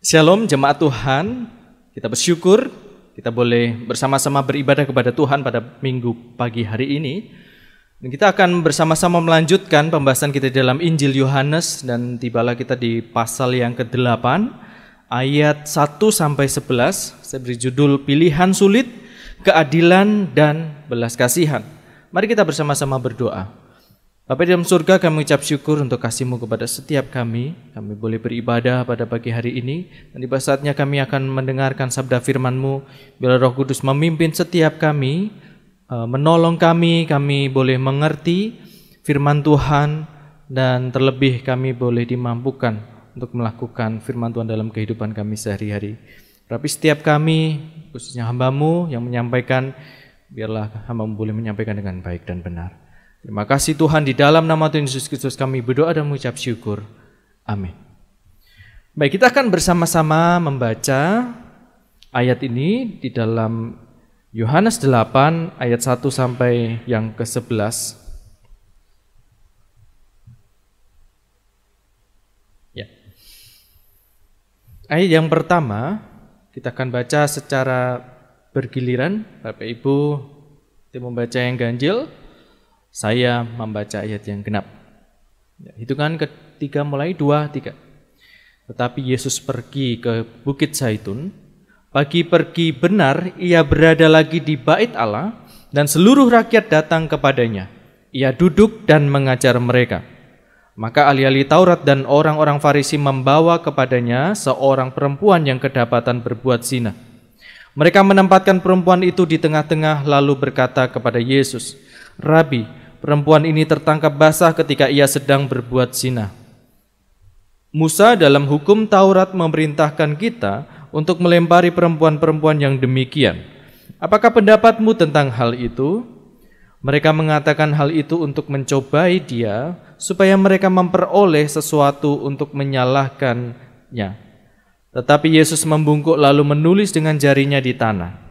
Shalom jemaat Tuhan, kita bersyukur kita boleh bersama-sama beribadah kepada Tuhan pada minggu pagi hari ini. Dan kita akan bersama-sama melanjutkan pembahasan kita dalam Injil Yohanes, dan tibalah kita di pasal yang ke-8 ayat 1-11. Saya beri judul Pilihan Sulit, Keadilan dan Belas Kasihan. Mari kita bersama-sama berdoa. Bapa di dalam surga, kami ucap syukur untuk kasih-Mu kepada setiap kami. Kami boleh beribadah pada pagi hari ini, dan tiba saatnya kami akan mendengarkan sabda firman-Mu. Bila Roh Kudus memimpin setiap kami, menolong kami boleh mengerti firman Tuhan, dan terlebih kami boleh dimampukan untuk melakukan firman Tuhan dalam kehidupan kami sehari-hari. Tapi setiap kami, khususnya hamba-Mu yang menyampaikan, biarlah hamba-Mu boleh menyampaikan dengan baik dan benar. Terima kasih Tuhan, di dalam nama Tuhan Yesus Kristus kami berdoa dan mengucap syukur. Amin. Baik, kita akan bersama-sama membaca ayat ini di dalam Yohanes 8 ayat 1 sampai yang ke-11. Ya. Ayat yang pertama kita akan baca secara bergiliran. Bapak Ibu membaca yang ganjil, saya membaca ayat yang genap. Hitungan ketiga mulai 2, 3. Tetapi Yesus pergi ke Bukit Zaitun. Pagi pergi benar, ia berada lagi di bait Allah, dan seluruh rakyat datang kepadanya. Ia duduk dan mengajar mereka. Maka ahli-ahli Taurat dan orang-orang Farisi membawa kepadanya seorang perempuan yang kedapatan berbuat zina. Mereka menempatkan perempuan itu di tengah-tengah lalu berkata kepada Yesus, "Rabi, perempuan ini tertangkap basah ketika ia sedang berbuat zina. Musa dalam hukum Taurat memerintahkan kita untuk melempari perempuan-perempuan yang demikian. Apakah pendapatmu tentang hal itu?" Mereka mengatakan hal itu untuk mencobai dia, supaya mereka memperoleh sesuatu untuk menyalahkannya. Tetapi Yesus membungkuk lalu menulis dengan jarinya di tanah.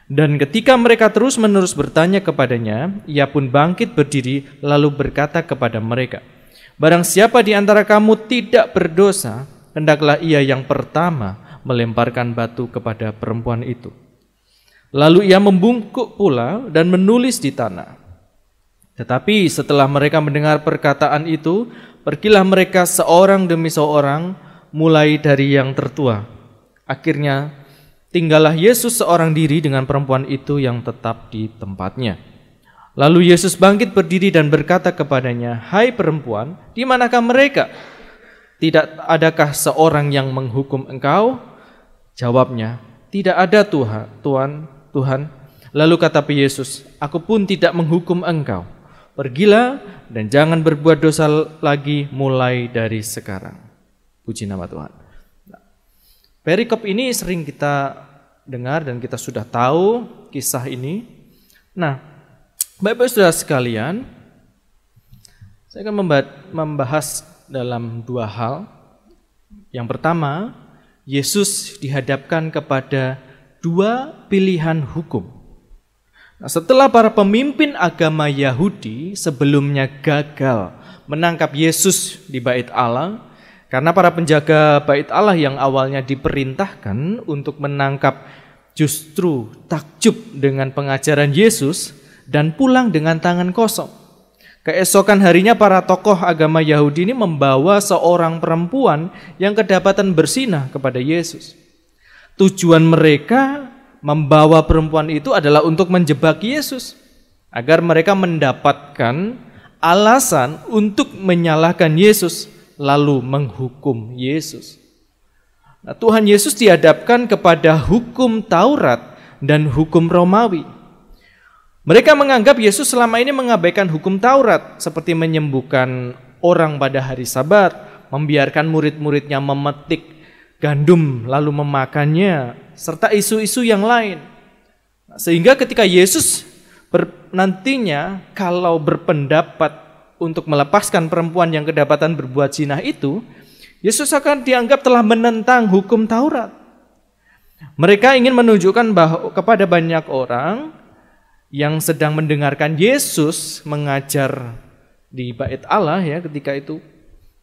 Dan ketika mereka terus-menerus bertanya kepadanya, ia pun bangkit berdiri lalu berkata kepada mereka, "Barang siapa di antara kamu tidak berdosa, hendaklah ia yang pertama melemparkan batu kepada perempuan itu." Lalu ia membungkuk pula dan menulis di tanah. Tetapi setelah mereka mendengar perkataan itu, pergilah mereka seorang demi seorang, mulai dari yang tertua. Akhirnya tinggallah Yesus seorang diri dengan perempuan itu yang tetap di tempatnya. Lalu Yesus bangkit berdiri dan berkata kepadanya, "Hai perempuan, di manakah mereka? Tidak adakah seorang yang menghukum engkau?" Jawabnya, "Tidak ada Tuhan." Lalu kata Yesus, "Aku pun tidak menghukum engkau. Pergilah dan jangan berbuat dosa lagi mulai dari sekarang." Puji nama Tuhan. Perikop ini sering kita dengar dan kita sudah tahu kisah ini. Nah, Bapak-Ibu Saudara sekalian, saya akan membahas dalam dua hal. Yang pertama, Yesus dihadapkan kepada dua pilihan hukum. Nah, setelah para pemimpin agama Yahudi sebelumnya gagal menangkap Yesus di bait Allah, karena para penjaga bait Allah yang awalnya diperintahkan untuk menangkap justru takjub dengan pengajaran Yesus dan pulang dengan tangan kosong. Keesokan harinya para tokoh agama Yahudi ini membawa seorang perempuan yang kedapatan berzinah kepada Yesus. Tujuan mereka membawa perempuan itu adalah untuk menjebak Yesus, agar mereka mendapatkan alasan untuk menyalahkan Yesus, lalu menghukum Yesus. Nah, Tuhan Yesus dihadapkan kepada hukum Taurat dan hukum Romawi. Mereka menganggap Yesus selama ini mengabaikan hukum Taurat, seperti menyembuhkan orang pada hari Sabat, membiarkan murid-muridnya memetik gandum lalu memakannya, serta isu-isu yang lain. Sehingga ketika Yesus nantinya kalau berpendapat untuk melepaskan perempuan yang kedapatan berbuat zina itu, Yesus akan dianggap telah menentang hukum Taurat. Mereka ingin menunjukkan bahwa kepada banyak orang yang sedang mendengarkan Yesus mengajar di bait Allah ya ketika itu,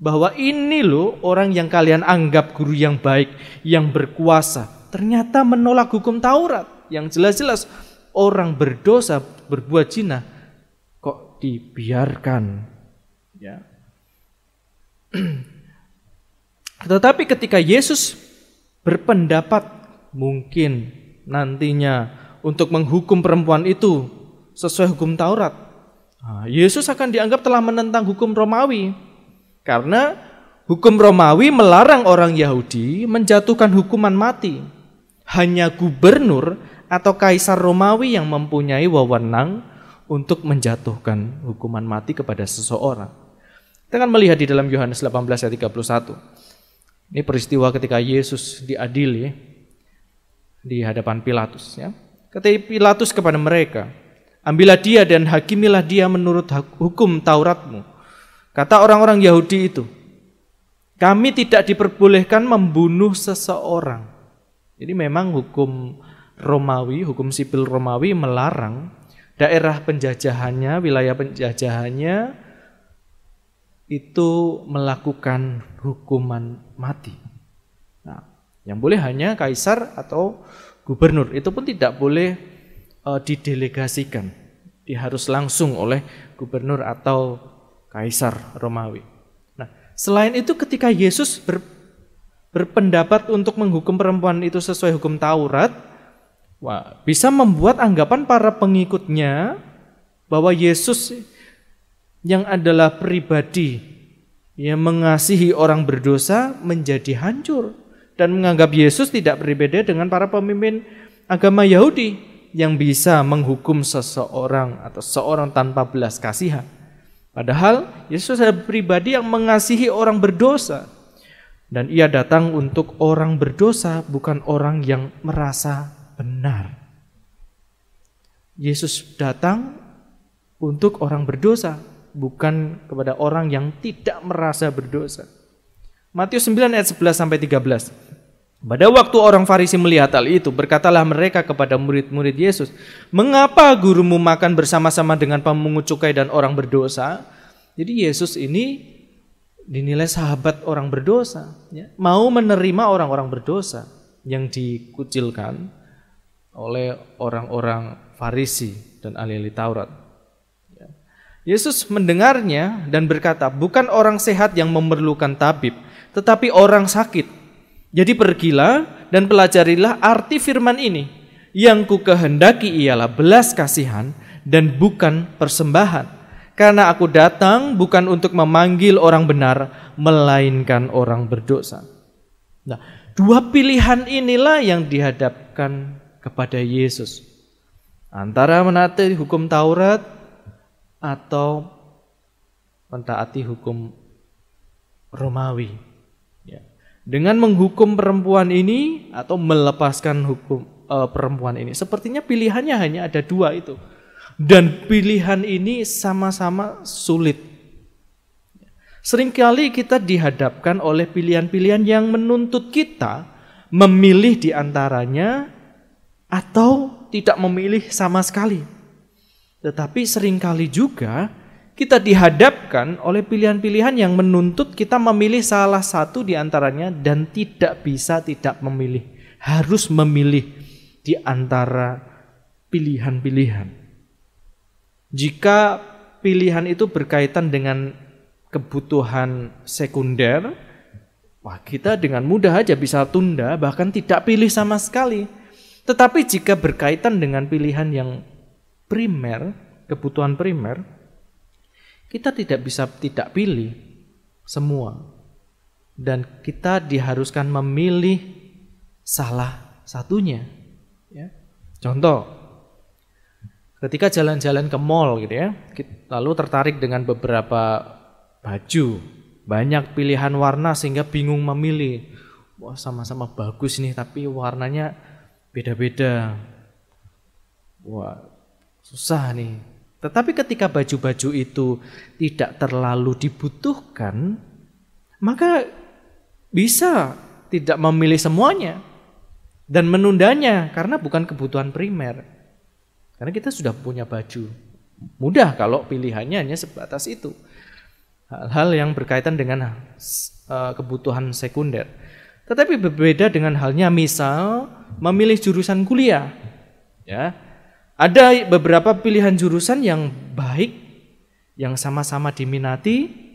bahwa ini loh orang yang kalian anggap guru yang baik, yang berkuasa, ternyata menolak hukum Taurat yang jelas-jelas orang berdosa berbuat zina kok dibiarkan, ya. Tetapi ketika Yesus berpendapat mungkin nantinya untuk menghukum perempuan itu sesuai hukum Taurat, Yesus akan dianggap telah menentang hukum Romawi. Karena hukum Romawi melarang orang Yahudi menjatuhkan hukuman mati. Hanya gubernur atau kaisar Romawi yang mempunyai wewenang untuk menjatuhkan hukuman mati kepada seseorang. Kita akan melihat di dalam Yohanes 18 ayat 31. Ini peristiwa ketika Yesus diadili di hadapan Pilatus, ya. Kata Pilatus kepada mereka, ambillah dia dan hakimilah dia menurut hukum Tauratmu. Kata orang-orang Yahudi itu, kami tidak diperbolehkan membunuh seseorang. Jadi memang hukum Romawi, hukum sipil Romawi melarang daerah penjajahannya, wilayah penjajahannya itu melakukan hukuman mati. Nah, yang boleh hanya kaisar atau gubernur. Itu pun tidak boleh didelegasikan. Dia harus langsung oleh gubernur atau kaisar Romawi. Nah, selain itu ketika Yesus berpendapat untuk menghukum perempuan itu sesuai hukum Taurat, bisa membuat anggapan para pengikutnya bahwa Yesus yang adalah pribadi yang mengasihi orang berdosa menjadi hancur dan menganggap Yesus tidak berbeda dengan para pemimpin agama Yahudi yang bisa menghukum seseorang atau seorang tanpa belas kasihan. Padahal Yesus adalah pribadi yang mengasihi orang berdosa. Dan ia datang untuk orang berdosa, bukan orang yang merasa benar. Yesus datang untuk orang berdosa, bukan kepada orang yang tidak merasa berdosa. Matius 9 ayat 11 sampai 13. Pada waktu orang Farisi melihat hal itu, berkatalah mereka kepada murid-murid Yesus, mengapa gurumu makan bersama-sama dengan pemungut cukai dan orang berdosa? Jadi Yesus ini dinilai sahabat orang berdosa, ya, mau menerima orang-orang berdosa yang dikucilkan oleh orang-orang Farisi dan ahli-ahli Taurat. Ya. Yesus mendengarnya dan berkata, bukan orang sehat yang memerlukan tabib, tetapi orang sakit. Jadi pergilah dan pelajarilah arti firman ini, yang ku kehendaki ialah belas kasihan dan bukan persembahan. Karena aku datang bukan untuk memanggil orang benar, melainkan orang berdosa. Nah, dua pilihan inilah yang dihadapkan kepada Yesus. Antara menaati hukum Taurat atau mentaati hukum Romawi. Ya. Dengan menghukum perempuan ini atau melepaskan hukum perempuan ini. Sepertinya pilihannya hanya ada dua itu. Dan pilihan ini sama-sama sulit. Seringkali kita dihadapkan oleh pilihan-pilihan yang menuntut kita memilih di antaranya atau tidak memilih sama sekali. Tetapi seringkali juga kita dihadapkan oleh pilihan-pilihan yang menuntut kita memilih salah satu di antaranya dan tidak bisa tidak memilih. Harus memilih di antara pilihan-pilihan. Jika pilihan itu berkaitan dengan kebutuhan sekunder, kita dengan mudah aja bisa tunda, bahkan tidak pilih sama sekali. Tetapi jika berkaitan dengan pilihan yang primer, kebutuhan primer, kita tidak bisa tidak pilih semua. Dan kita diharuskan memilih salah satunya. Ya. Contoh, ketika jalan-jalan ke mall gitu ya, lalu tertarik dengan beberapa baju, banyak pilihan warna sehingga bingung memilih. Wah, sama-sama bagus nih tapi warnanya beda-beda. Wah, susah nih. Tetapi ketika baju-baju itu tidak terlalu dibutuhkan, maka bisa tidak memilih semuanya dan menundanya karena bukan kebutuhan primer. Karena kita sudah punya baju. Mudah kalau pilihannya hanya sebatas itu. hal-hal yang berkaitan dengan kebutuhan sekunder. Tetapi berbeda dengan halnya misal memilih jurusan kuliah. Ya, ada beberapa pilihan jurusan yang baik, yang sama-sama diminati.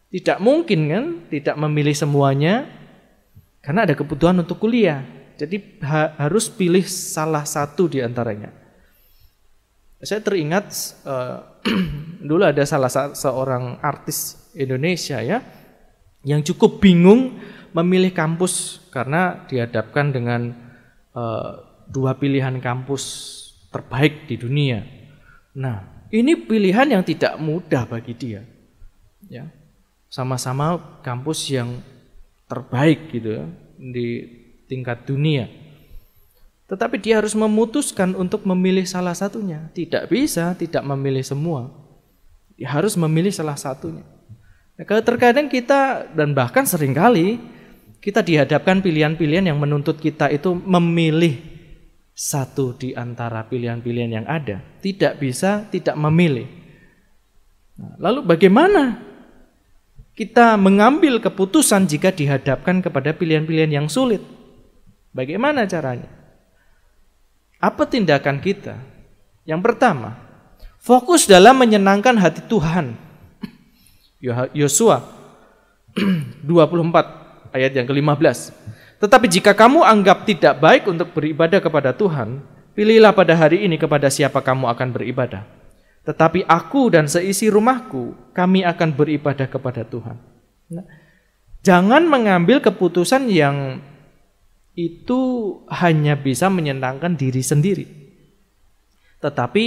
Tidak mungkin kan tidak memilih semuanya, karena ada kebutuhan untuk kuliah. Jadi harus pilih salah satu di antaranya. Saya teringat dulu ada salah seorang artis Indonesia ya, yang cukup bingung memilih kampus karena dihadapkan dengan dua pilihan kampus terbaik di dunia. Nah, ini pilihan yang tidak mudah bagi dia. Ya, sama-sama kampus yang terbaik gitu ya, di tingkat dunia. Tetapi dia harus memutuskan untuk memilih salah satunya. Tidak bisa tidak memilih semua. Dia harus memilih salah satunya. Nah, terkadang kita dan bahkan seringkali kita dihadapkan pilihan-pilihan yang menuntut kita itu memilih satu di antara pilihan-pilihan yang ada. Tidak bisa tidak memilih. Nah, lalu bagaimana kita mengambil keputusan jika dihadapkan kepada pilihan-pilihan yang sulit? Bagaimana caranya? Apa tindakan kita? Yang pertama, fokus dalam menyenangkan hati Tuhan. Yosua 24 ayat yang ke-15. Tetapi jika kamu anggap tidak baik untuk beribadah kepada Tuhan, pilihlah pada hari ini kepada siapa kamu akan beribadah. Tetapi aku dan seisi rumahku, kami akan beribadah kepada Tuhan. Nah, jangan mengambil keputusan yang itu hanya bisa menyenangkan diri sendiri, tetapi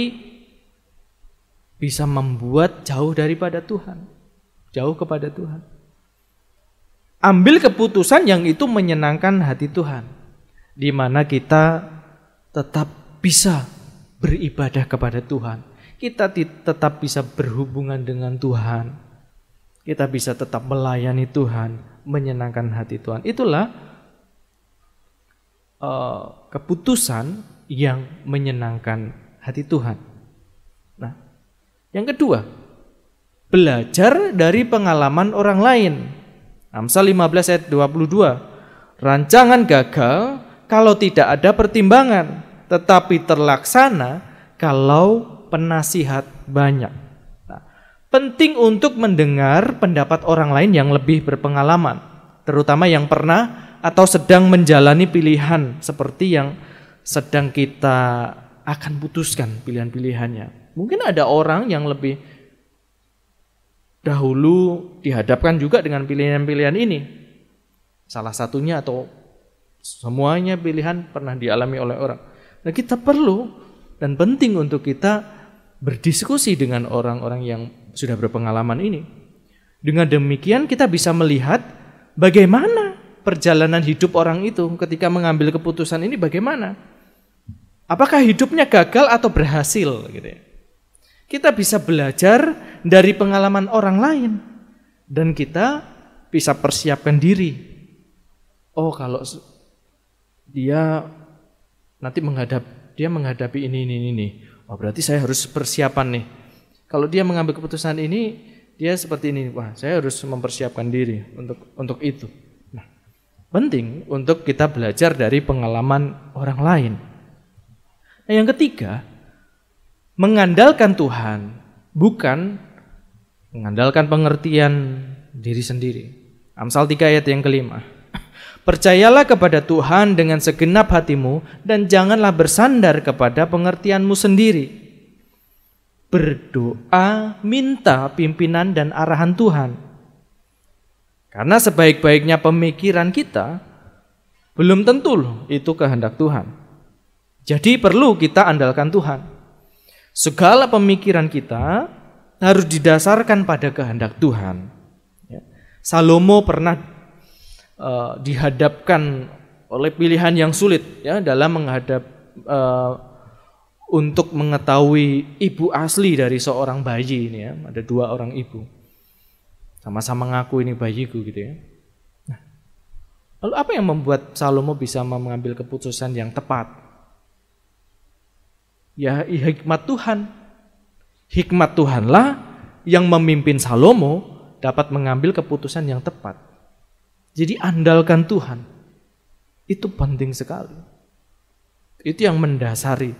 bisa membuat jauh daripada Tuhan, jauh kepada Tuhan. Ambil keputusan yang itu menyenangkan hati Tuhan, di mana kita tetap bisa beribadah kepada Tuhan, kita tetap bisa berhubungan dengan Tuhan, kita bisa tetap melayani Tuhan, menyenangkan hati Tuhan. Itulah keputusan yang menyenangkan hati Tuhan. Nah, yang kedua, belajar dari pengalaman orang lain. Amsal 15 ayat 22. Rancangan gagal kalau tidak ada pertimbangan, tetapi terlaksana kalau penasihat banyak. Nah, penting untuk mendengar pendapat orang lain yang lebih berpengalaman, terutama yang pernah atau sedang menjalani pilihan seperti yang sedang kita akan putuskan pilihan-pilihannya. Mungkin ada orang yang lebih dahulu dihadapkan juga dengan pilihan-pilihan ini. Salah satunya atau semuanya pilihan pernah dialami oleh orang. Nah, kita perlu dan penting untuk kita berdiskusi dengan orang-orang yang sudah berpengalaman ini. Dengan demikian kita bisa melihat bagaimana perjalanan hidup orang itu ketika mengambil keputusan ini bagaimana. Apakah hidupnya gagal atau berhasil gitu ya. Kita bisa belajar dari pengalaman orang lain dan kita bisa persiapkan diri. Oh, kalau dia nanti menghadapi ini. Oh, berarti saya harus persiapan nih. Kalau dia mengambil keputusan ini, dia seperti ini. Wah, saya harus mempersiapkan diri untuk itu. Nah, penting untuk kita belajar dari pengalaman orang lain. Nah, yang ketiga, mengandalkan Tuhan, bukan mengandalkan pengertian diri sendiri. Amsal 3 ayat yang ke-5. Percayalah kepada Tuhan dengan segenap hatimu dan janganlah bersandar kepada pengertianmu sendiri. Berdoa, minta pimpinan dan arahan Tuhan. Karena sebaik-baiknya pemikiran kita, belum tentu itu kehendak Tuhan. Jadi perlu kita andalkan Tuhan. Segala pemikiran kita harus didasarkan pada kehendak Tuhan. Salomo pernah dihadapkan oleh pilihan yang sulit ya dalam untuk mengetahui ibu asli dari seorang bayi ini ya. Ada 2 orang ibu. Sama-sama ngaku ini bayiku gitu ya. Nah, lalu apa yang membuat Salomo bisa mengambil keputusan yang tepat? Ya, hikmat Tuhan. Hikmat Tuhanlah yang memimpin Salomo dapat mengambil keputusan yang tepat. Jadi andalkan Tuhan. Itu penting sekali. Itu yang mendasari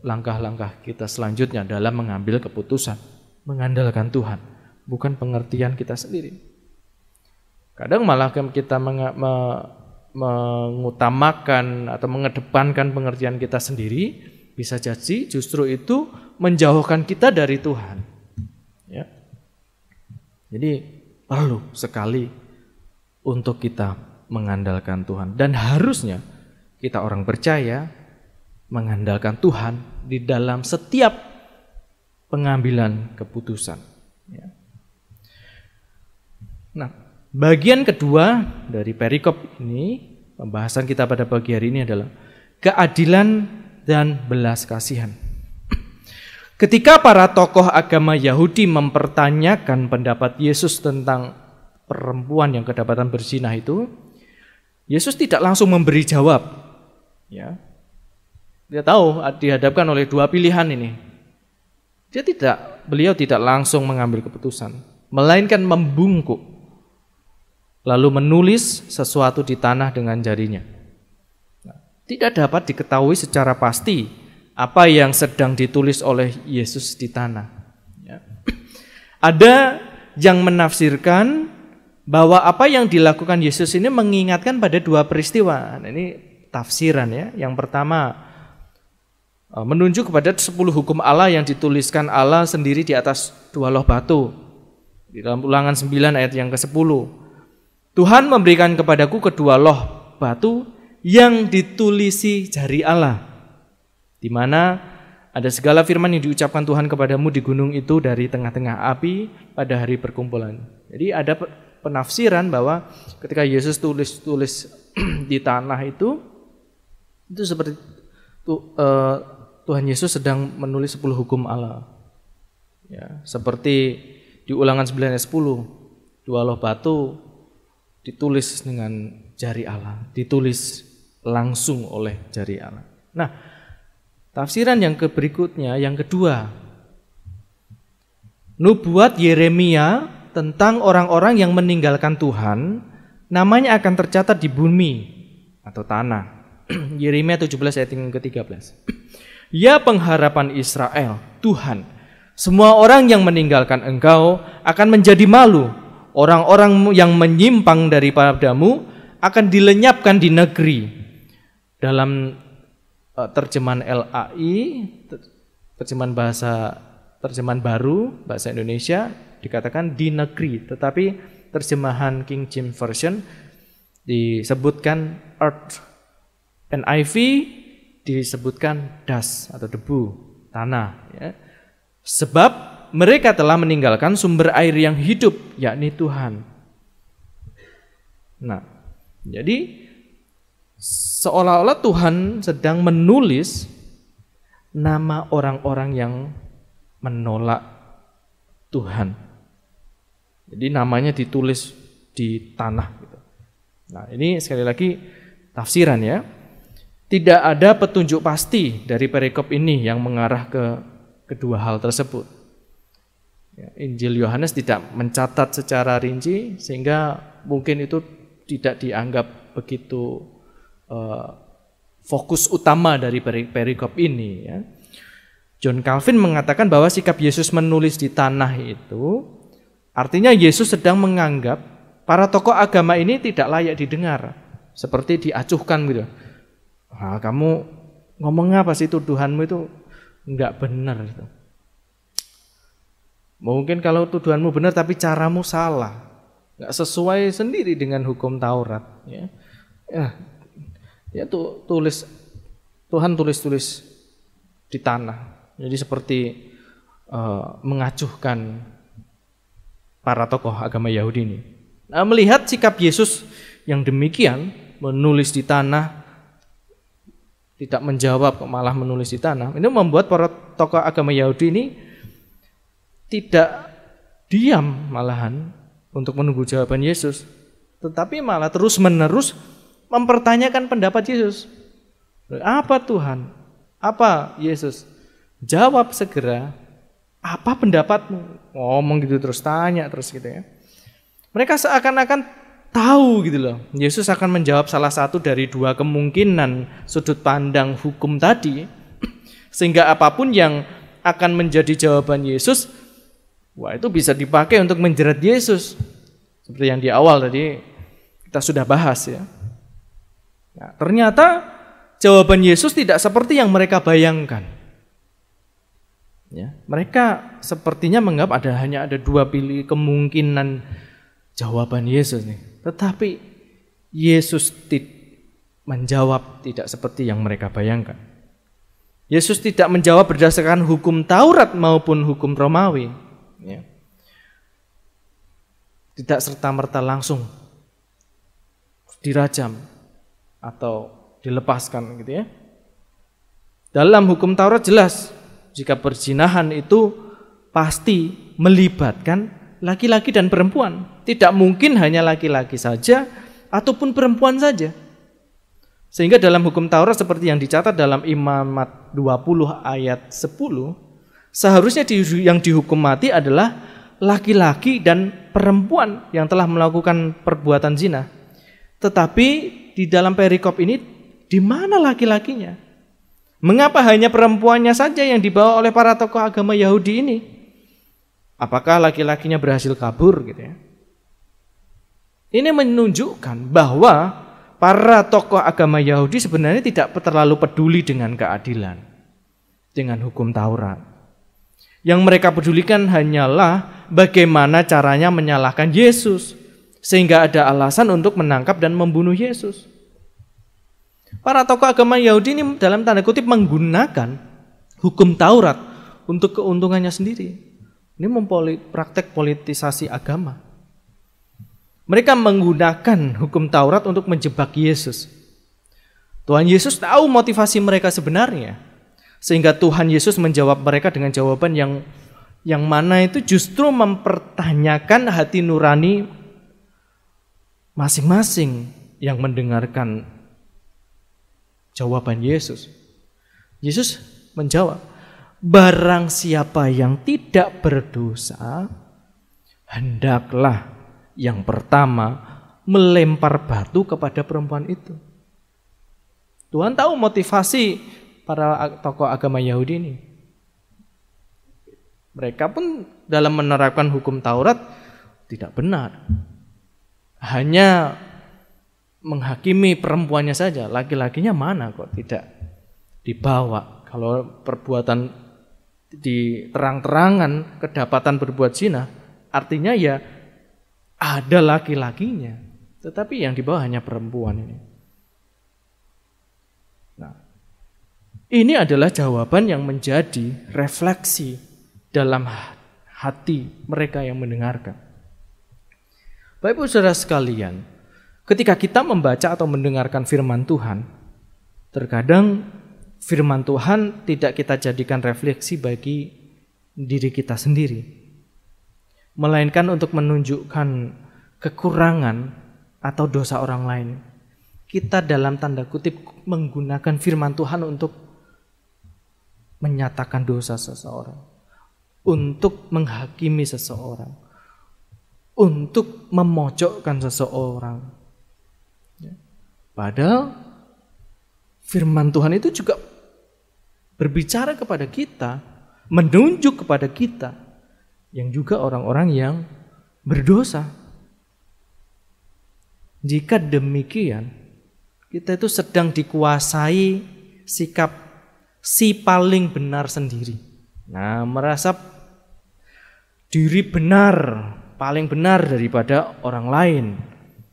langkah-langkah kita selanjutnya dalam mengambil keputusan. Mengandalkan Tuhan, bukan pengertian kita sendiri. Kadang malah kita mengutamakan atau mengedepankan pengertian kita sendiri, bisa jadi justru itu menjauhkan kita dari Tuhan. Ya. Jadi perlu sekali untuk kita mengandalkan Tuhan. Dan harusnya kita orang percaya mengandalkan Tuhan di dalam setiap pengambilan keputusan. Ya. Nah, bagian kedua dari perikop ini, pembahasan kita pada pagi hari ini adalah keadilan dan belas kasihan. Ketika para tokoh agama Yahudi mempertanyakan pendapat Yesus tentang perempuan yang kedapatan berzina itu, Yesus tidak langsung memberi jawab. Ya. Dia tahu dihadapkan oleh dua pilihan ini. Beliau tidak langsung mengambil keputusan, melainkan membungkuk, lalu menulis sesuatu di tanah dengan jarinya. Tidak dapat diketahui secara pasti apa yang sedang ditulis oleh Yesus di tanah. Ya. Ada yang menafsirkan bahwa apa yang dilakukan Yesus ini mengingatkan pada dua peristiwa. Nah, ini tafsiran ya. Yang pertama, menunjuk kepada 10 hukum Allah yang dituliskan Allah sendiri di atas 2 loh batu. Di dalam Ulangan 9 ayat yang ke-10. Tuhan memberikan kepadaku kedua loh batu yang ditulisi jari Allah, di mana ada segala firman yang diucapkan Tuhan kepadamu di gunung itu dari tengah-tengah api pada hari perkumpulan. Jadi ada penafsiran bahwa ketika Yesus tulis di tanah itu seperti Tuhan Yesus sedang menulis 10 hukum Allah. Ya, seperti di Ulangan 9 ayat 10, 2 loh batu ditulis dengan jari Allah, ditulis langsung oleh jari Allah. Nah, tafsiran yang berikutnya, yang kedua, nubuat Yeremia tentang orang-orang yang meninggalkan Tuhan, namanya akan tercatat di bumi atau tanah. Yeremia 17 ayat yang ke-13. Ya pengharapan Israel, Tuhan, semua orang yang meninggalkan Engkau akan menjadi malu. Orang-orang yang menyimpang daripadamu akan dilenyapkan di negeri. Dalam terjemahan LAI, terjemahan baru bahasa Indonesia dikatakan di negeri, tetapi terjemahan King James Version disebutkan earth, NIV disebutkan dust atau debu, tanah. Ya. Sebab mereka telah meninggalkan sumber air yang hidup, yakni Tuhan. Nah, jadi seolah-olah Tuhan sedang menulis nama orang-orang yang menolak Tuhan. Jadi namanya ditulis di tanah. Nah, ini sekali lagi tafsiran ya. Tidak ada petunjuk pasti dari perikop ini yang mengarah ke kedua hal tersebut. Injil Yohanes tidak mencatat secara rinci sehingga mungkin itu tidak dianggap begitu fokus utama dari perikop ini. Ya. John Calvin mengatakan bahwa sikap Yesus menulis di tanah itu artinya Yesus sedang menganggap para tokoh agama ini tidak layak didengar, seperti diacuhkan gitu. Ah, kamu ngomong apa sih, tuduhanmu itu enggak benar gitu. Mungkin kalau tuduhanmu benar tapi caramu salah, nggak sesuai sendiri dengan hukum Taurat. Ya Tuhan tulis di tanah. Jadi seperti mengacuhkan para tokoh agama Yahudi ini. Nah, melihat sikap Yesus yang demikian, menulis di tanah, tidak menjawab, malah menulis di tanah, ini membuat para tokoh agama Yahudi ini tidak diam malahan untuk menunggu jawaban Yesus, tetapi malah terus-menerus mempertanyakan pendapat Yesus. Apa Tuhan? Apa Yesus? Jawab segera. Apa pendapatmu? Ngomong gitu terus, tanya terus gitu ya. Mereka seakan-akan tahu gitu loh. Yesus akan menjawab salah satu dari dua kemungkinan sudut pandang hukum tadi. Sehingga apapun yang akan menjadi jawaban Yesus, wah itu bisa dipakai untuk menjerat Yesus. Seperti yang di awal tadi kita sudah bahas ya. Nah, ternyata jawaban Yesus tidak seperti yang mereka bayangkan. Ya, mereka sepertinya menganggap hanya ada dua pilih kemungkinan jawaban Yesus nih. Tetapi Yesus menjawab tidak seperti yang mereka bayangkan. Yesus tidak menjawab berdasarkan hukum Taurat maupun hukum Romawi. Ya. Tidak serta-merta langsung dirajam atau dilepaskan gitu ya. Dalam hukum Taurat jelas jika perzinahan itu pasti melibatkan laki-laki dan perempuan. Tidak mungkin hanya laki-laki saja ataupun perempuan saja. Sehingga dalam hukum Taurat seperti yang dicatat dalam Imamat 20 ayat 10, seharusnya yang dihukum mati adalah laki-laki dan perempuan yang telah melakukan perbuatan zina. Tetapi di dalam perikop ini di mana laki-lakinya? Mengapa hanya perempuannya saja yang dibawa oleh para tokoh agama Yahudi ini? Apakah laki-lakinya berhasil kabur gitu ya? Ini menunjukkan bahwa para tokoh agama Yahudi sebenarnya tidak terlalu peduli dengan keadilan, dengan hukum Taurat. Yang mereka pedulikan hanyalah bagaimana caranya menyalahkan Yesus, sehingga ada alasan untuk menangkap dan membunuh Yesus. Para tokoh agama Yahudi ini dalam tanda kutip menggunakan hukum Taurat untuk keuntungannya sendiri. Ini praktek politisasi agama. Mereka menggunakan hukum Taurat untuk menjebak Yesus. Tuhan Yesus tahu motivasi mereka sebenarnya. Sehingga Tuhan Yesus menjawab mereka dengan jawaban yang mana itu justru mempertanyakan hati nurani masing-masing yang mendengarkan jawaban Yesus. Yesus menjawab, barang siapa yang tidak berdosa, hendaklah yang pertama melempar batu kepada perempuan itu. Tuhan tahu motivasi para tokoh agama Yahudi ini. Mereka pun dalam menerapkan hukum Taurat tidak benar. Hanya menghakimi perempuannya saja, laki-lakinya mana kok tidak dibawa. Kalau perbuatan di terang-terangan kedapatan berbuat zina, artinya ya ada laki-lakinya, tetapi yang dibawa hanya perempuan ini. Nah, ini adalah jawaban yang menjadi refleksi dalam hati mereka yang mendengarkan. Bapak Ibu Saudara sekalian, ketika kita membaca atau mendengarkan firman Tuhan, terkadang firman Tuhan tidak kita jadikan refleksi bagi diri kita sendiri, melainkan untuk menunjukkan kekurangan atau dosa orang lain. Kita dalam tanda kutip menggunakan firman Tuhan untuk menyatakan dosa seseorang, untuk menghakimi seseorang, untuk memojokkan seseorang. Padahal firman Tuhan itu juga berbicara kepada kita, menunjuk kepada kita yang juga orang-orang yang berdosa. Jika demikian, kita itu sedang dikuasai sikap si paling benar sendiri. Nah, merasa diri benar, paling benar daripada orang lain.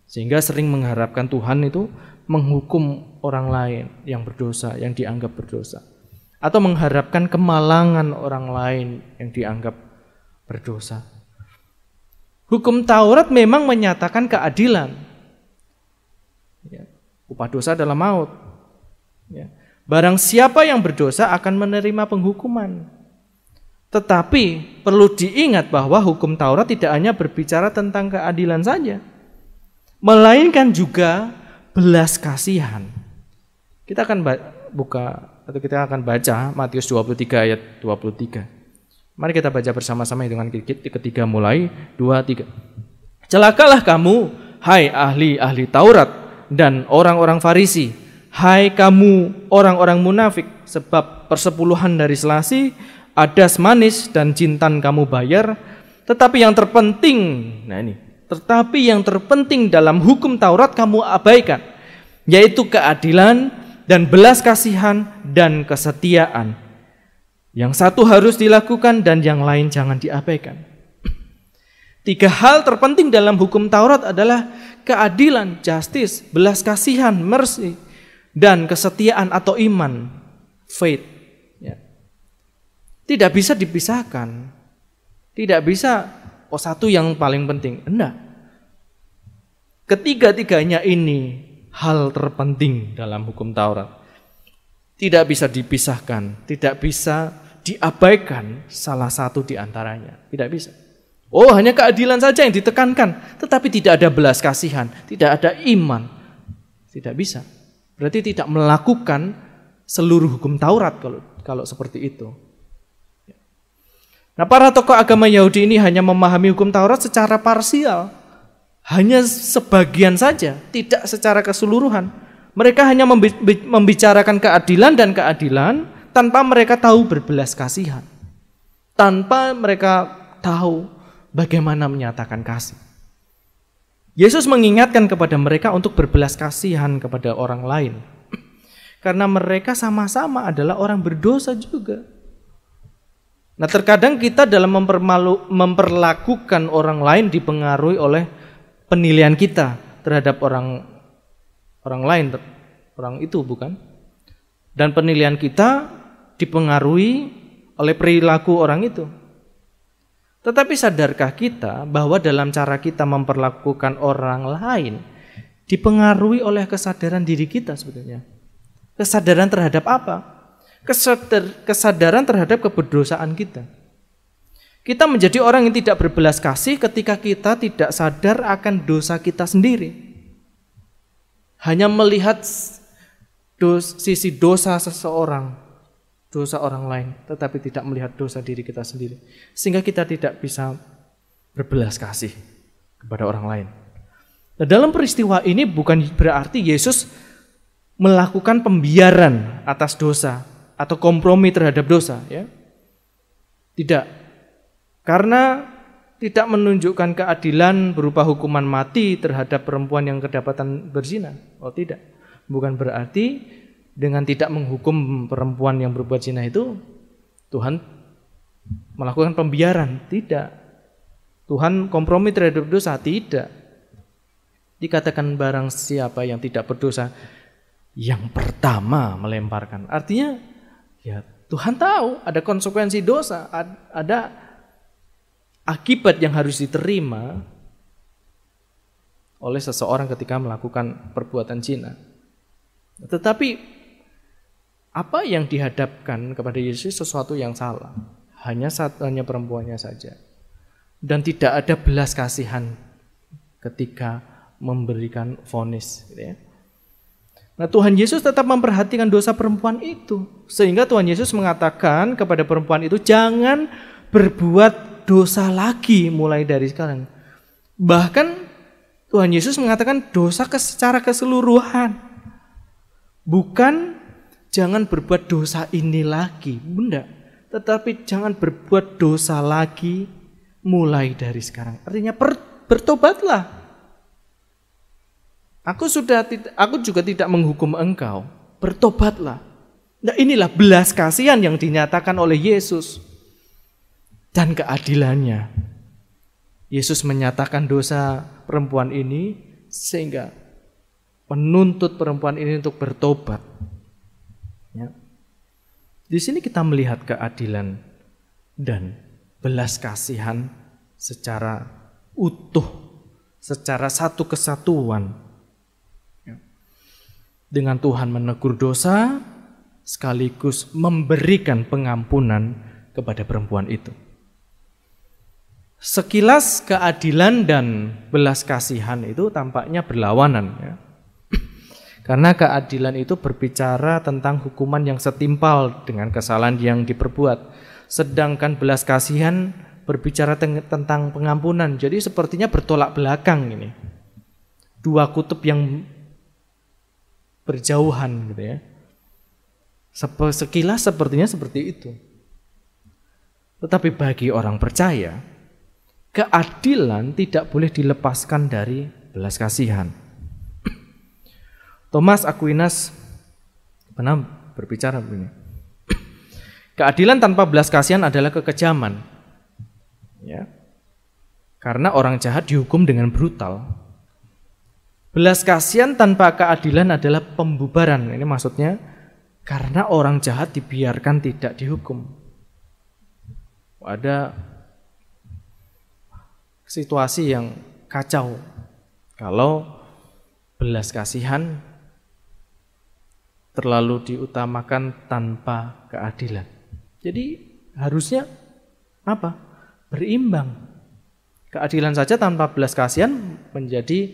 Sehingga sering mengharapkan Tuhan itu menghukum orang lain yang berdosa, yang dianggap berdosa. Atau mengharapkan kemalangan orang lain yang dianggap berdosa. Hukum Taurat memang menyatakan keadilan. Ya, upah dosa adalah maut. Ya. Barang siapa yang berdosa akan menerima penghukuman. Tetapi perlu diingat bahwa hukum Taurat tidak hanya berbicara tentang keadilan saja, melainkan juga belas kasihan. Kita akan kita akan baca Matius 23 ayat 23. Mari kita baca bersama-sama hitungan ketiga mulai 2, 3. Celakalah kamu, hai ahli-ahli Taurat dan orang-orang Farisi, hai kamu orang-orang munafik, sebab persepuluhan dari selasi, adas manis dan jintan kamu bayar, tetapi yang terpenting dalam hukum Taurat kamu abaikan, yaitu keadilan dan belas kasihan dan kesetiaan. Yang satu harus dilakukan dan yang lain jangan diabaikan. 3 hal terpenting dalam hukum Taurat adalah keadilan, justice, belas kasihan, mercy, dan kesetiaan atau iman, faith. Ya. Tidak bisa dipisahkan. Tidak bisa, satu yang paling penting. Enggak. Ketiga-tiganya ini hal terpenting dalam hukum Taurat. Tidak bisa dipisahkan, tidak bisa diabaikan salah satu di antaranya. Tidak bisa. Hanya keadilan saja yang ditekankan, tetapi tidak ada belas kasihan, tidak ada iman. Tidak bisa. Berarti tidak melakukan seluruh hukum Taurat kalau seperti itu. Nah, para tokoh agama Yahudi ini hanya memahami hukum Taurat secara parsial. Hanya sebagian saja, tidak secara keseluruhan. Mereka hanya membicarakan keadilan dan keadilan tanpa mereka tahu berbelas kasihan. Tanpa mereka tahu bagaimana menyatakan kasih. Yesus mengingatkan kepada mereka untuk berbelas kasihan kepada orang lain. Karena mereka sama-sama adalah orang berdosa juga. Nah, terkadang kita dalam memperlakukan orang lain dipengaruhi oleh penilaian kita terhadap orang lain, orang itu bukan? Dan penilaian kita dipengaruhi oleh perilaku orang itu. Tetapi sadarkah kita bahwa dalam cara kita memperlakukan orang lain dipengaruhi oleh kesadaran diri kita sebetulnya? Kesadaran terhadap apa? Kesadaran terhadap keberdosaan kita. Kita menjadi orang yang tidak berbelas kasih ketika kita tidak sadar akan dosa kita sendiri. Hanya melihat sisi dosa seseorang, dosa orang lain, tetapi tidak melihat dosa diri kita sendiri. Sehingga kita tidak bisa berbelas kasih kepada orang lain. Nah, dalam peristiwa ini bukan berarti Yesus melakukan pembiaran atas dosa atau kompromi terhadap dosa, ya. Tidak. Karena tidak menunjukkan keadilan berupa hukuman mati terhadap perempuan yang kedapatan berzina. Tidak. Bukan berarti dengan tidak menghukum perempuan yang berbuat zina itu Tuhan melakukan pembiaran. Tidak. Tuhan kompromi terhadap dosa. Tidak. Dikatakan barang siapa yang tidak berdosa yang pertama melemparkan. Artinya ya Tuhan tahu ada konsekuensi dosa, ada akibat yang harus diterima oleh seseorang ketika melakukan perbuatan zina. Tetapi apa yang dihadapkan kepada Yesus sesuatu yang salah. Hanya perempuannya saja. Dan tidak ada belas kasihan ketika memberikan vonis, gitu ya. Nah, Tuhan Yesus tetap memperhatikan dosa perempuan itu. Sehingga Tuhan Yesus mengatakan kepada perempuan itu, jangan berbuat dosa lagi mulai dari sekarang. Bahkan Tuhan Yesus mengatakan dosa secara keseluruhan. Bukan jangan berbuat dosa ini lagi, bunda. Tetapi jangan berbuat dosa lagi mulai dari sekarang. Artinya bertobatlah. Aku juga tidak menghukum engkau. Bertobatlah. Nah, inilah belas kasihan yang dinyatakan oleh Yesus. Dan keadilannya. Yesus menyatakan dosa perempuan ini sehingga menuntut perempuan ini untuk bertobat. Ya. Di sini kita melihat keadilan dan belas kasihan secara utuh, secara satu kesatuan. Dengan Tuhan menegur dosa sekaligus memberikan pengampunan kepada perempuan itu. Sekilas keadilan dan belas kasihan itu tampaknya berlawanan, ya. Karena keadilan itu berbicara tentang hukuman yang setimpal dengan kesalahan yang diperbuat. Sedangkan belas kasihan berbicara tentang pengampunan. Jadi sepertinya bertolak belakang ini. Dua kutub yang berjauhan gitu ya. Sekilas sepertinya seperti itu. Tetapi bagi orang percaya, keadilan tidak boleh dilepaskan dari belas kasihan. Thomas Aquinas pernah berbicara begini. Keadilan tanpa belas kasihan adalah kekejaman. Ya. Karena orang jahat dihukum dengan brutal. Belas kasihan tanpa keadilan adalah pembubaran. Ini maksudnya karena orang jahat dibiarkan tidak dihukum. Ada situasi yang kacau kalau belas kasihan terlalu diutamakan tanpa keadilan. Jadi harusnya apa? Berimbang. Keadilan saja tanpa belas kasihan menjadi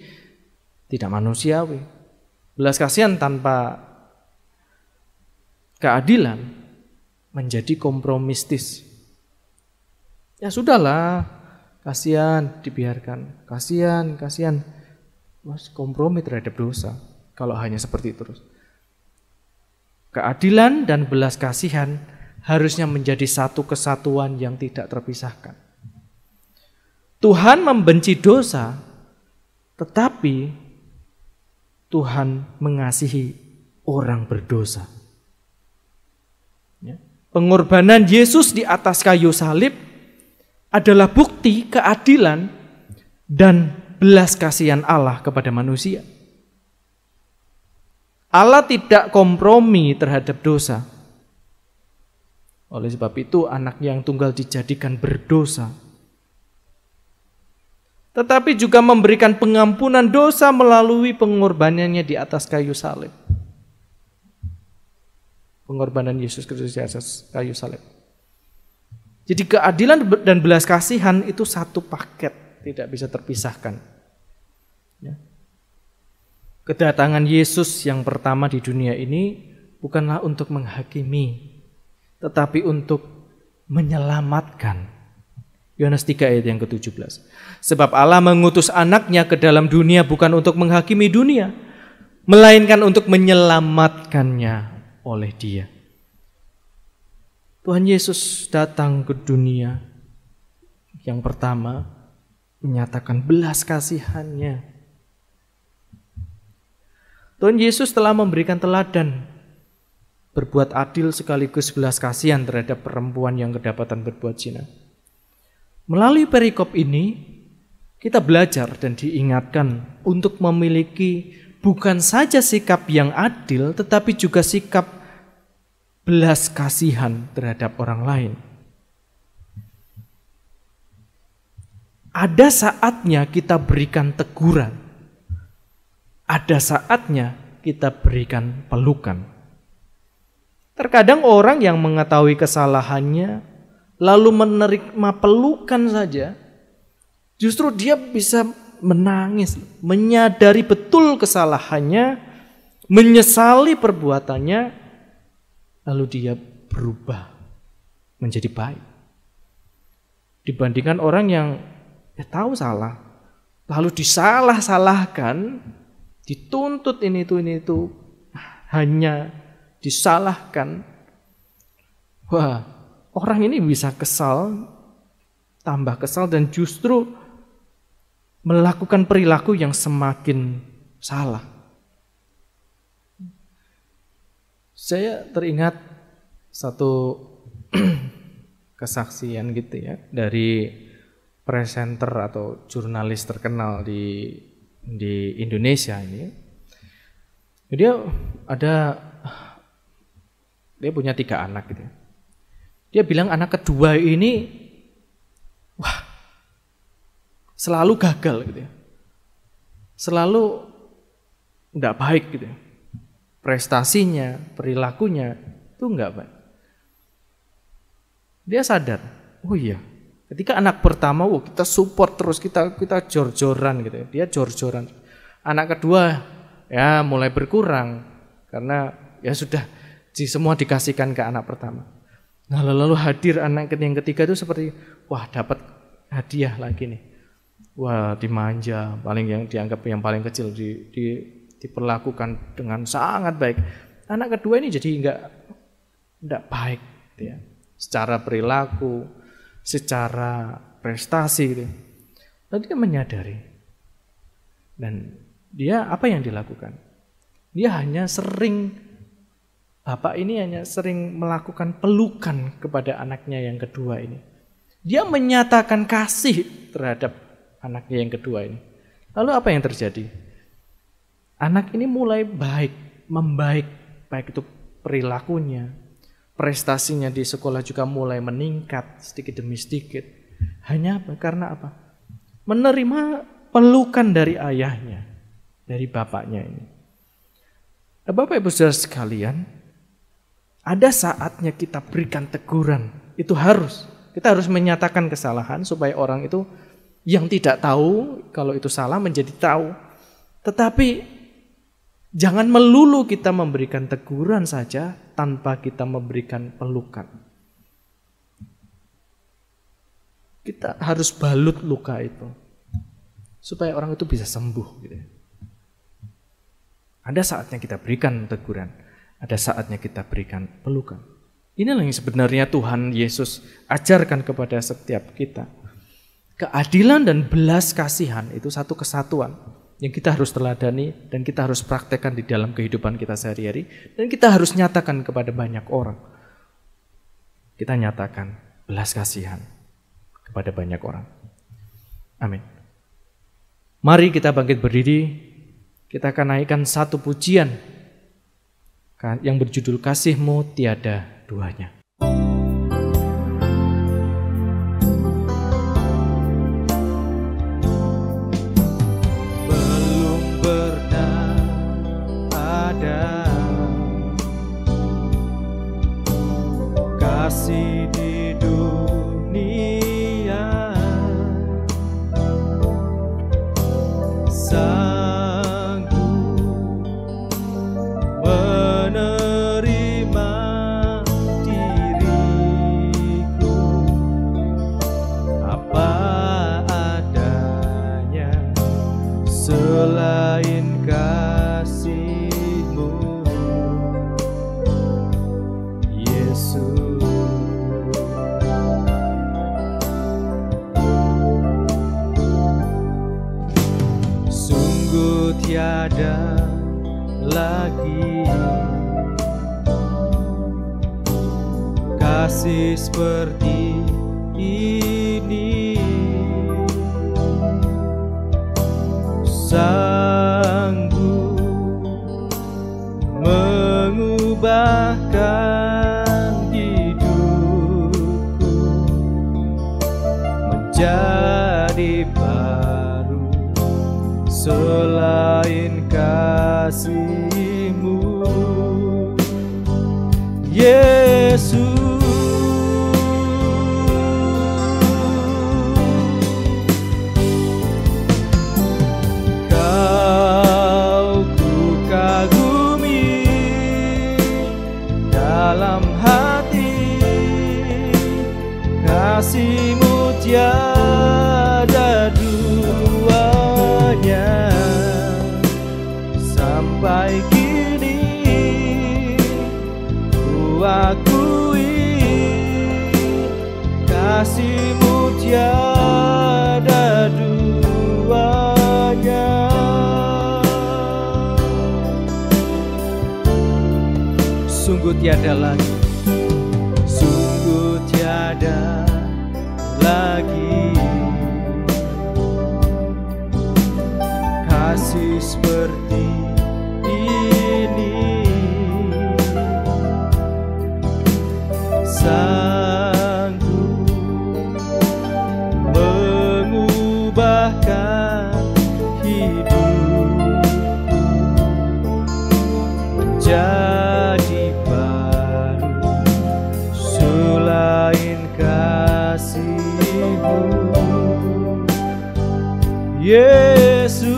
tidak manusiawi. Belas kasihan tanpa keadilan menjadi kompromistis. Ya sudahlah, kasihan dibiarkan. Kasihan. Mas kompromi terhadap dosa kalau hanya seperti itu terus. Keadilan dan belas kasihan harusnya menjadi satu kesatuan yang tidak terpisahkan. Tuhan membenci dosa, tetapi Tuhan mengasihi orang berdosa. Ya. Pengorbanan Yesus di atas kayu salib adalah bukti keadilan dan belas kasihan Allah kepada manusia. Allah tidak kompromi terhadap dosa. Oleh sebab itu anak yang tunggal dijadikan berdosa. Tetapi juga memberikan pengampunan dosa melalui pengorbanannya di atas kayu salib. Pengorbanan Yesus Kristus di atas kayu salib. Jadi keadilan dan belas kasihan itu satu paket, tidak bisa terpisahkan. Ya. Kedatangan Yesus yang pertama di dunia ini bukanlah untuk menghakimi, tetapi untuk menyelamatkan. Yohanes 3 ayat yang ke-17. Sebab Allah mengutus anaknya ke dalam dunia bukan untuk menghakimi dunia, melainkan untuk menyelamatkannya oleh Dia. Tuhan Yesus datang ke dunia yang pertama menyatakan belas kasihannya. Tuhan Yesus telah memberikan teladan berbuat adil sekaligus belas kasihan terhadap perempuan yang kedapatan berbuat zina. Melalui perikop ini kita belajar dan diingatkan untuk memiliki bukan saja sikap yang adil tetapi juga sikap belas kasihan terhadap orang lain. Ada saatnya kita berikan teguran. Ada saatnya kita berikan pelukan. Terkadang orang yang mengetahui kesalahannya lalu menerima pelukan saja, justru dia bisa menangis, menyadari betul kesalahannya, menyesali perbuatannya, lalu dia berubah menjadi baik. Dibandingkan orang yang tahu salah, lalu disalah-salahkan, dituntut ini itu, hanya disalahkan. Wah, orang ini bisa kesal, tambah kesal dan justru melakukan perilaku yang semakin salah. Saya teringat satu kesaksian gitu ya dari presenter atau jurnalis terkenal di Indonesia ini. Dia punya 3 anak gitu. Dia bilang anak kedua ini selalu gagal gitu ya. Selalu enggak baik gitu ya. Prestasinya, perilakunya itu enggak baik. Dia sadar, oh iya, ketika anak pertama kita support terus, kita jor-joran gitu ya. Dia jor-joran. Anak kedua ya mulai berkurang karena ya sudah semua dikasihkan ke anak pertama. Nah lalu hadir anak yang ketiga itu seperti wah dapat hadiah lagi nih. Wah dimanja, paling yang dianggap yang paling kecil diperlakukan dengan sangat baik. Anak kedua ini jadi enggak baik gitu ya. Secara perilaku, secara prestasi gitu. Lalu dia menyadari. Dan dia apa yang dilakukan? Dia hanya sering, bapak ini hanya sering melakukan pelukan kepada anaknya yang kedua ini. Dia menyatakan kasih terhadap anaknya yang kedua ini. Lalu apa yang terjadi? Anak ini mulai membaik, baik itu perilakunya, prestasinya di sekolah juga mulai meningkat sedikit demi sedikit. Hanya apa? Karena apa? Menerima pelukan dari ayahnya, dari bapaknya ini. Nah, Bapak Ibu Saudara sekalian, ada saatnya kita berikan teguran. Itu harus. Kita harus menyatakan kesalahan supaya orang itu yang tidak tahu kalau itu salah menjadi tahu. Tetapi jangan melulu kita memberikan teguran saja tanpa kita memberikan pelukan. Kita harus balut luka itu supaya orang itu bisa sembuh gitu. Ada saatnya kita berikan teguran, ada saatnya kita berikan pelukan. Inilah yang sebenarnya Tuhan Yesus ajarkan kepada setiap kita. Keadilan dan belas kasihan itu satu kesatuan yang kita harus teladani dan kita harus praktekkan di dalam kehidupan kita sehari-hari. Dan kita harus nyatakan kepada banyak orang. Kita nyatakan belas kasihan kepada banyak orang. Amin. Mari kita bangkit berdiri. Kita akan naikkan satu pujian yang berjudul Kasih-Mu Tiada Duanya. Kasih di dunia sanggup menerima diriku apa adanya selain kasih-Mu Yesus. Tiada lagi kasih seperti ini, sanggup mengubahkan hidupku menjadi baru selain kasih-Mu Yesus. Kau ku kagumi dalam hati, kasih-Mu tiada duanya. Sampai kini ku akui kasih-Mu tiada duanya. Sungguh tiada lagi, sungguh tiada lagi kasih seperti ini, sanggup mengubahkan hidupku menjadi baru selain kasih-Mu Yesus.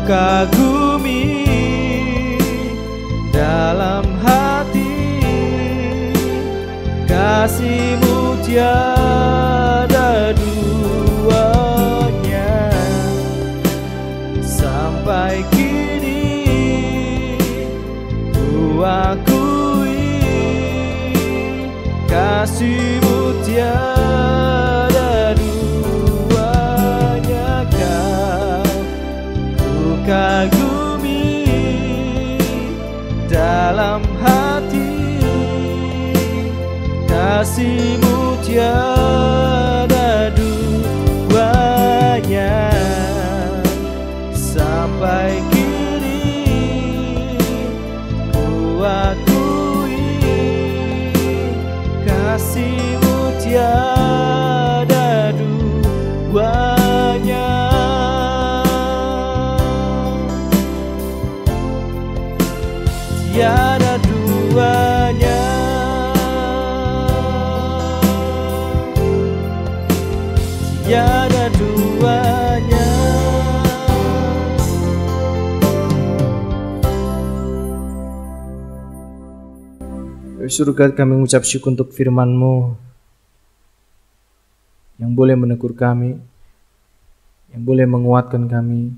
kagumi dalam hati, kasih-Mu tiada duanya. Sampai kini ku akui kasih-Mu tiada duanya. Ku kagumi dalam hati, kasih-Mu tiada duanya. Sampai kini ku akui kasih-Mu tiada duanya. Tiada duanya, tiada duanya. Di surga kami mengucap syukur untuk firman-Mu yang boleh menegur kami, yang boleh menguatkan kami,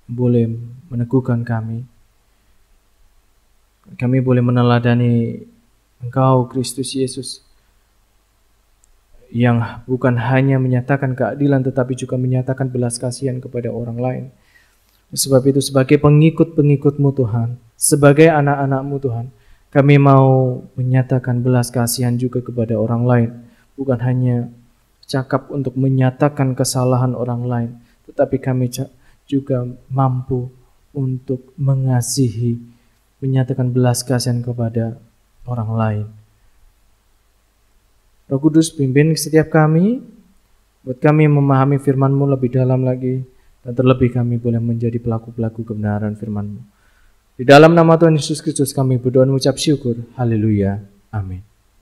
yang boleh meneguhkan kami. Kami boleh meneladani Engkau, Kristus Yesus, yang bukan hanya menyatakan keadilan tetapi juga menyatakan belas kasihan kepada orang lain. Sebab itu sebagai pengikut-pengikut-Mu Tuhan, sebagai anak-anak-Mu Tuhan, kami mau menyatakan belas kasihan juga kepada orang lain. Bukan hanya cakap untuk menyatakan kesalahan orang lain, tetapi kami juga mampu untuk mengasihi, menyatakan belas kasihan kepada orang lain. Roh Kudus pimpin setiap kami, buat kami memahami firman-Mu lebih dalam lagi, dan terlebih kami boleh menjadi pelaku-pelaku kebenaran firman-Mu. Di dalam nama Tuhan Yesus Kristus kami berdoa mengucap syukur. Haleluya. Amin.